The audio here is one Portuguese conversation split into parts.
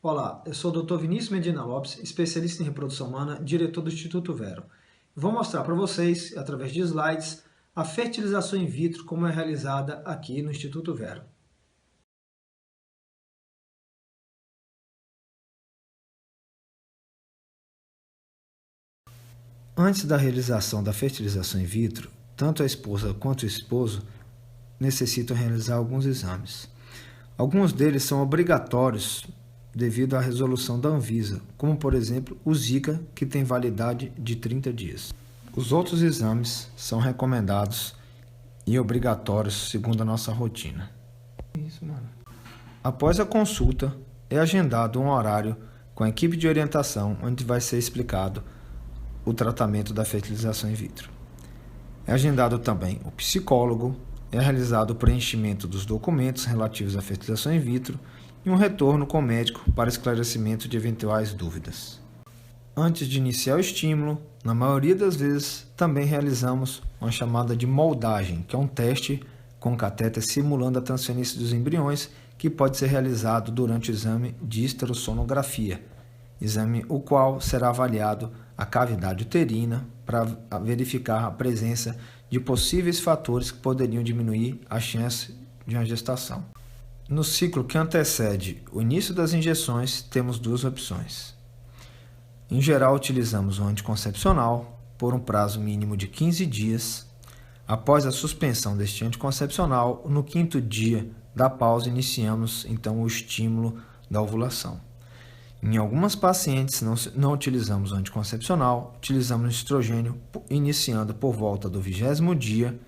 Olá, eu sou o Dr. Vinícius Medina Lopes, especialista em reprodução humana, diretor do Instituto Vero. Vou mostrar para vocês, através de slides, a fertilização in vitro como é realizada aqui no Instituto Vero. Antes da realização da fertilização in vitro, tanto a esposa quanto o esposo necessitam realizar alguns exames. Alguns deles são obrigatórios devido à resolução da Anvisa, como por exemplo o Zika, que tem validade de 30 dias. Os outros exames são recomendados e obrigatórios segundo a nossa rotina. Após a consulta, é agendado um horário com a equipe de orientação onde vai ser explicado o tratamento da fertilização in vitro. É agendado também o psicólogo, é realizado o preenchimento dos documentos relativos à fertilização in vitro e um retorno com o médico para esclarecimento de eventuais dúvidas. Antes de iniciar o estímulo, na maioria das vezes, também realizamos uma chamada de moldagem, que é um teste com catéter simulando a transferência dos embriões, que pode ser realizado durante o exame de histerossonografia, exame o qual será avaliado a cavidade uterina para verificar a presença de possíveis fatores que poderiam diminuir a chance de uma gestação. No ciclo que antecede o início das injeções, temos duas opções. Em geral, utilizamos o anticoncepcional por um prazo mínimo de 15 dias. Após a suspensão deste anticoncepcional, no 5º dia da pausa, iniciamos então o estímulo da ovulação. Em algumas pacientes não utilizamos o anticoncepcional, utilizamos o estrogênio iniciando por volta do 20º dia,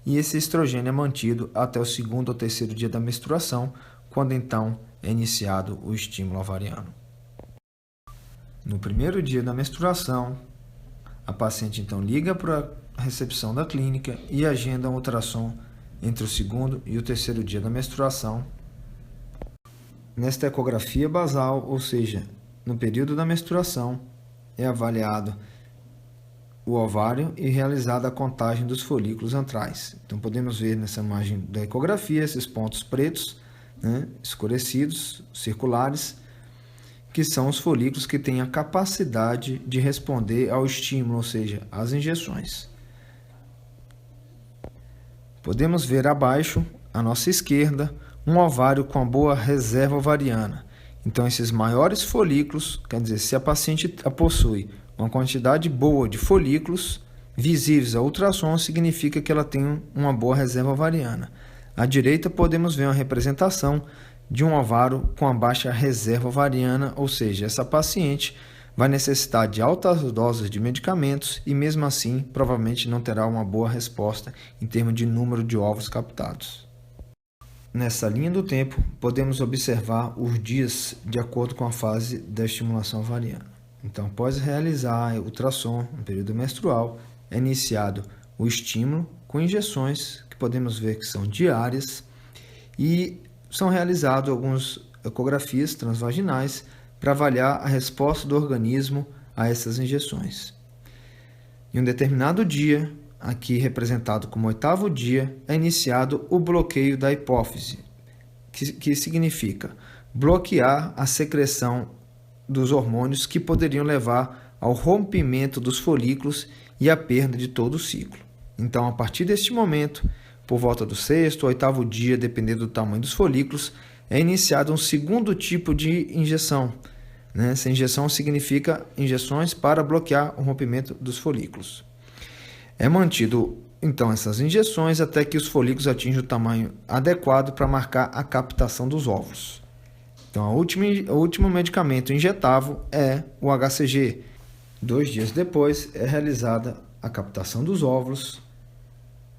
e esse estrogênio é mantido até o 2º ou 3º dia da menstruação, quando então é iniciado o estímulo ovariano. No 1º dia da menstruação, a paciente então liga para a recepção da clínica e agenda um ultrassom entre o 2º e o 3º dia da menstruação. Nesta ecografia basal, ou seja, no período da menstruação, é avaliado o ovário e realizada a contagem dos folículos antrais. Então podemos ver nessa imagem da ecografia esses pontos pretos, escurecidos, circulares, que são os folículos que têm a capacidade de responder ao estímulo, ou seja, às injeções. Podemos ver abaixo, à nossa esquerda, um ovário com boa reserva ovariana. Então, esses maiores folículos, quer dizer, se a paciente possui uma quantidade boa de folículos visíveis ao ultrassom, significa que ela tem uma boa reserva ovariana. À direita, podemos ver uma representação de um ovário com a baixa reserva ovariana, ou seja, essa paciente vai necessitar de altas doses de medicamentos e, mesmo assim, provavelmente não terá uma boa resposta em termos de número de ovos captados. Nessa linha do tempo, podemos observar os dias de acordo com a fase da estimulação ovariana. Então, após realizar o ultrassom no período menstrual, é iniciado o estímulo com injeções, que podemos ver que são diárias, e são realizadas algumas ecografias transvaginais para avaliar a resposta do organismo a essas injeções. Em um determinado dia, aqui representado como 8º dia, é iniciado o bloqueio da hipófise, que significa bloquear a secreção dos hormônios que poderiam levar ao rompimento dos folículos e à perda de todo o ciclo. Então, a partir deste momento, por volta do 6º ou 8º dia, dependendo do tamanho dos folículos, é iniciado um segundo tipo de injeção. Essa injeção significa injeções para bloquear o rompimento dos folículos. É mantido, então, essas injeções até que os folículos atinjam o tamanho adequado para marcar a captação dos óvulos. Então, o último medicamento injetável é o HCG. 2 dias depois, é realizada a captação dos óvulos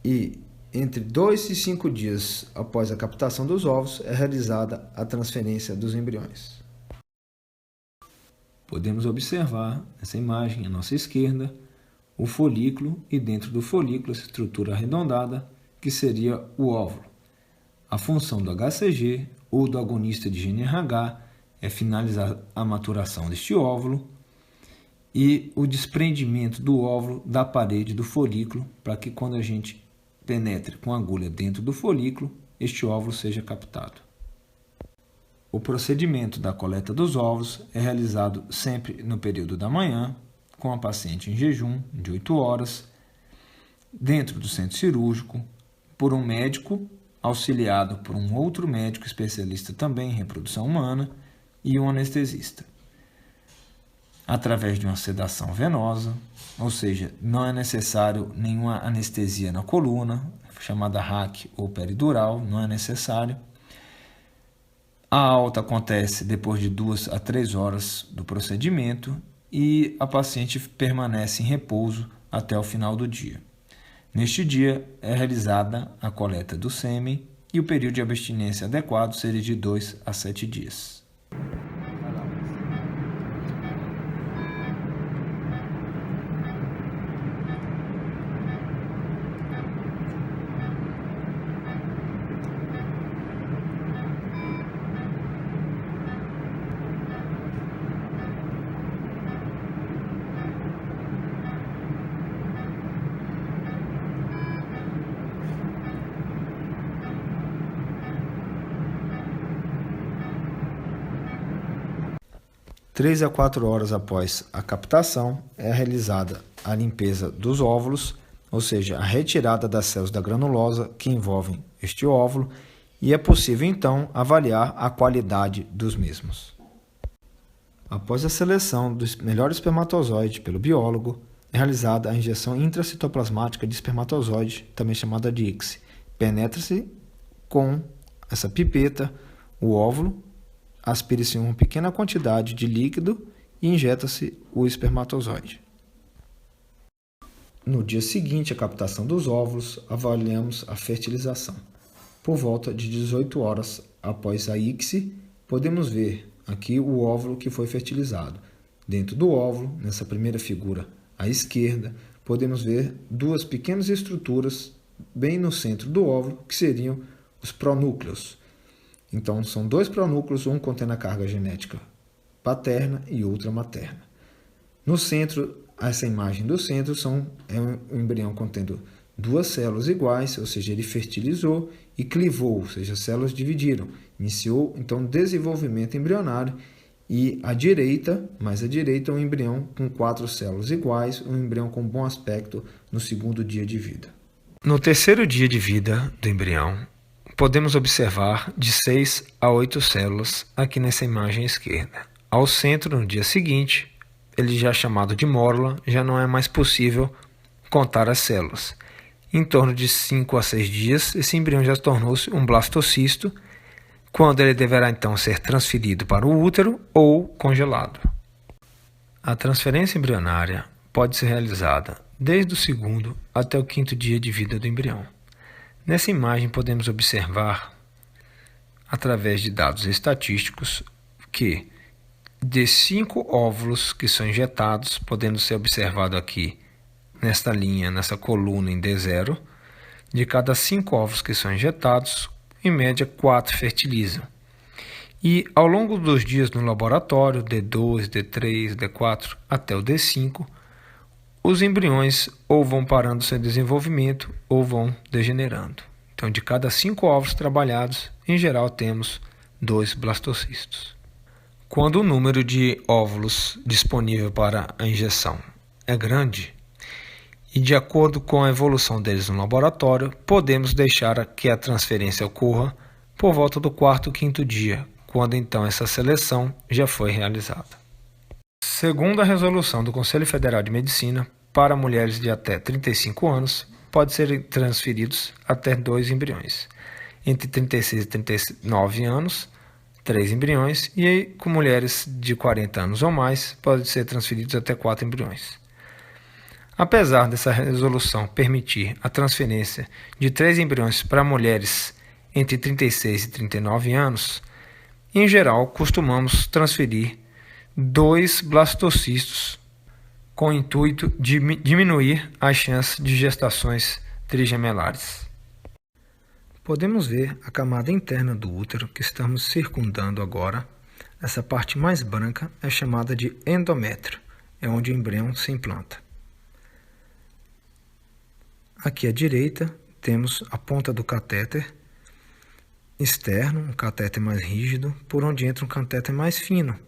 e, entre 2 e 5 dias após a captação dos óvulos, é realizada a transferência dos embriões. Podemos observar nessa imagem à nossa esquerda o folículo e, dentro do folículo, essa estrutura arredondada, que seria o óvulo. A função do HCG ou do agonista de GnRH é finalizar a maturação deste óvulo e o desprendimento do óvulo da parede do folículo, para que quando a gente penetre com a agulha dentro do folículo, este óvulo seja captado. O procedimento da coleta dos óvulos é realizado sempre no período da manhã, com a paciente em jejum de 8 horas, dentro do centro cirúrgico, por um médico, auxiliado por um outro médico especialista também em reprodução humana e um anestesista. Através de uma sedação venosa, ou seja, não é necessário nenhuma anestesia na coluna, chamada RAC ou peridural, não é necessário. A alta acontece depois de 2 a 3 horas do procedimento e a paciente permanece em repouso até o final do dia. Neste dia é realizada a coleta do sêmen e o período de abstinência adequado seria de 2 a 7 dias. 3 a 4 horas após a captação, é realizada a limpeza dos óvulos, ou seja, a retirada das células da granulosa que envolvem este óvulo, e é possível então avaliar a qualidade dos mesmos. Após a seleção do melhor espermatozoide pelo biólogo, é realizada a injeção intracitoplasmática de espermatozoide, também chamada de ICSI. Penetra-se com essa pipeta o óvulo, aspira-se uma pequena quantidade de líquido e injeta-se o espermatozoide. No dia seguinte à captação dos óvulos, avaliamos a fertilização. Por volta de 18 horas após a ICSI, podemos ver aqui o óvulo que foi fertilizado. Dentro do óvulo, nessa primeira figura à esquerda, podemos ver 2 pequenas estruturas bem no centro do óvulo, que seriam os pronúcleos. Então, são 2 pronúcleos, um contendo a carga genética paterna e outra materna. No centro, essa imagem do centro é um embrião contendo 2 células iguais, ou seja, ele fertilizou e clivou, ou seja, as células dividiram. Iniciou, então, o desenvolvimento embrionário. E à direita, mais à direita, um embrião com 4 células iguais, um embrião com bom aspecto no segundo dia de vida. No terceiro dia de vida do embrião, podemos observar de 6 a 8 células aqui nessa imagem à esquerda. Ao centro, no dia seguinte, ele já chamado de mórula, já não é mais possível contar as células. Em torno de 5 a 6 dias, esse embrião já tornou-se um blastocisto, quando ele deverá então ser transferido para o útero ou congelado. A transferência embrionária pode ser realizada desde o segundo até o 5º dia de vida do embrião. Nessa imagem podemos observar, através de dados estatísticos, que de 5 óvulos que são injetados, podendo ser observado aqui nesta linha, nessa coluna em D0, de cada 5 óvulos que são injetados, em média 4 fertilizam. E ao longo dos dias no laboratório, D2, D3, D4 até o D5, os embriões ou vão parando seu desenvolvimento ou vão degenerando. Então, de cada 5 óvulos trabalhados, em geral temos 2 blastocistos. Quando o número de óvulos disponível para a injeção é grande, e de acordo com a evolução deles no laboratório, podemos deixar que a transferência ocorra por volta do 4º, 5º dia, quando então essa seleção já foi realizada. Segundo a resolução do Conselho Federal de Medicina, para mulheres de até 35 anos, pode ser transferidos até 2 embriões. Entre 36 e 39 anos, 3 embriões, e com mulheres de 40 anos ou mais, pode ser transferidos até 4 embriões. Apesar dessa resolução permitir a transferência de 3 embriões para mulheres entre 36 e 39 anos, em geral costumamos transferir 2 blastocistos com o intuito de diminuir as chances de gestações trigemelares. Podemos ver a camada interna do útero que estamos circundando agora. Essa parte mais branca é chamada de endométrio, é onde o embrião se implanta. Aqui à direita temos a ponta do catéter externo, um catéter mais rígido, por onde entra um catéter mais fino.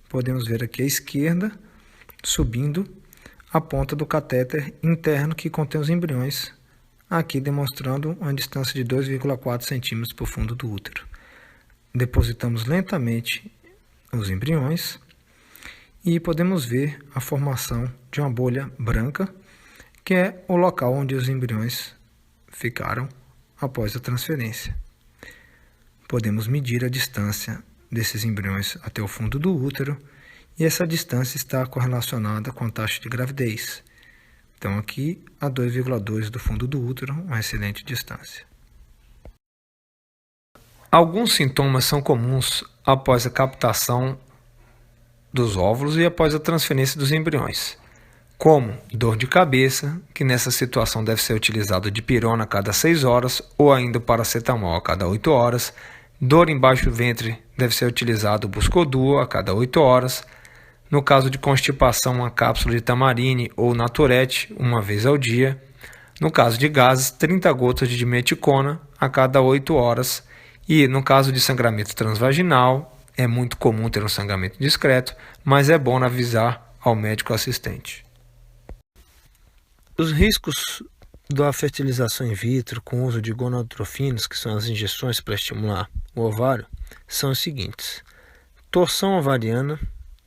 Podemos ver aqui à esquerda, subindo, a ponta do catéter interno que contém os embriões, aqui demonstrando uma distância de 2,4 centímetros para o fundo do útero. Depositamos lentamente os embriões e podemos ver a formação de uma bolha branca, que é o local onde os embriões ficaram após a transferência. Podemos medir a distância desses embriões até o fundo do útero e essa distância está correlacionada com a taxa de gravidez. Então aqui a 2,2 do fundo do útero, uma excelente distância. Alguns sintomas são comuns após a captação dos óvulos e após a transferência dos embriões, como dor de cabeça, que nessa situação deve ser utilizado dipirona a cada 6 horas ou ainda paracetamol a cada 8 horas, dor embaixo do ventre deve ser utilizado Buscoduo a cada 8 horas, no caso de constipação uma cápsula de tamarine ou naturete uma vez ao dia, no caso de gases 30 gotas de dimeticona a cada 8 horas e no caso de sangramento transvaginal é muito comum ter um sangramento discreto, mas é bom avisar ao médico assistente. Os riscos da fertilização in vitro com o uso de gonadotrofinas, que são as injeções para estimular o ovário, são os seguintes: torção ovariana,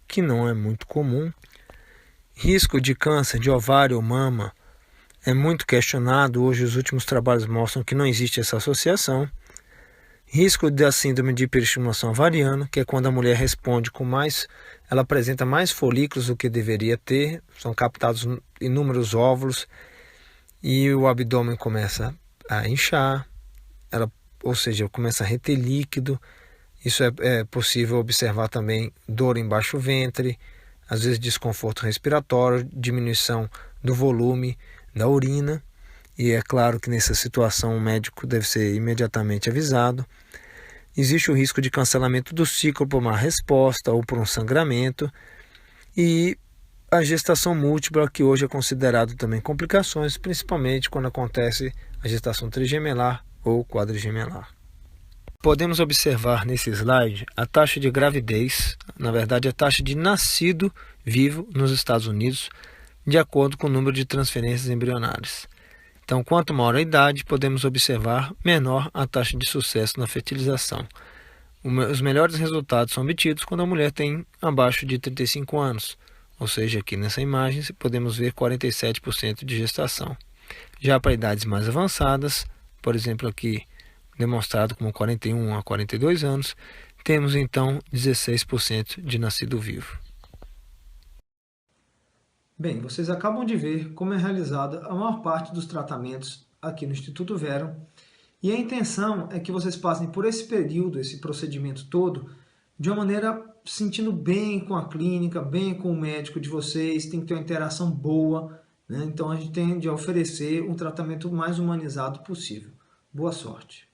que não é muito comum, risco de câncer de ovário ou mama é muito questionado, hoje os últimos trabalhos mostram que não existe essa associação, risco da síndrome de hiperestimulação ovariana, que é quando a mulher responde com mais, ela apresenta mais folículos do que deveria ter, são captados inúmeros óvulos e o abdômen começa a inchar, ou seja, começa a reter líquido. Isso é possível observar também dor embaixo do ventre, às vezes desconforto respiratório, diminuição do volume da urina. E é claro que nessa situação o médico deve ser imediatamente avisado. Existe o risco de cancelamento do ciclo por má resposta ou por um sangramento. E a gestação múltipla, que hoje é considerado também complicações, principalmente quando acontece a gestação trigemelar ou quadrigemelar. Podemos observar nesse slide a taxa de gravidez, na verdade a taxa de nascido vivo nos Estados Unidos, de acordo com o número de transferências embrionárias. Então, quanto maior a idade, podemos observar menor a taxa de sucesso na fertilização. Os melhores resultados são obtidos quando a mulher tem abaixo de 35 anos, ou seja, aqui nessa imagem podemos ver 47% de gestação. Já para idades mais avançadas, por exemplo aqui demonstrado como 41 a 42 anos, temos então 16% de nascido vivo. Bem, vocês acabam de ver como é realizada a maior parte dos tratamentos aqui no Instituto Verum, e a intenção é que vocês passem por esse período, esse procedimento todo, de uma maneira se sentindo bem com a clínica, bem com o médico de vocês, tem que ter uma interação boa, né? Então a gente tende a oferecer um tratamento mais humanizado possível. Boa sorte!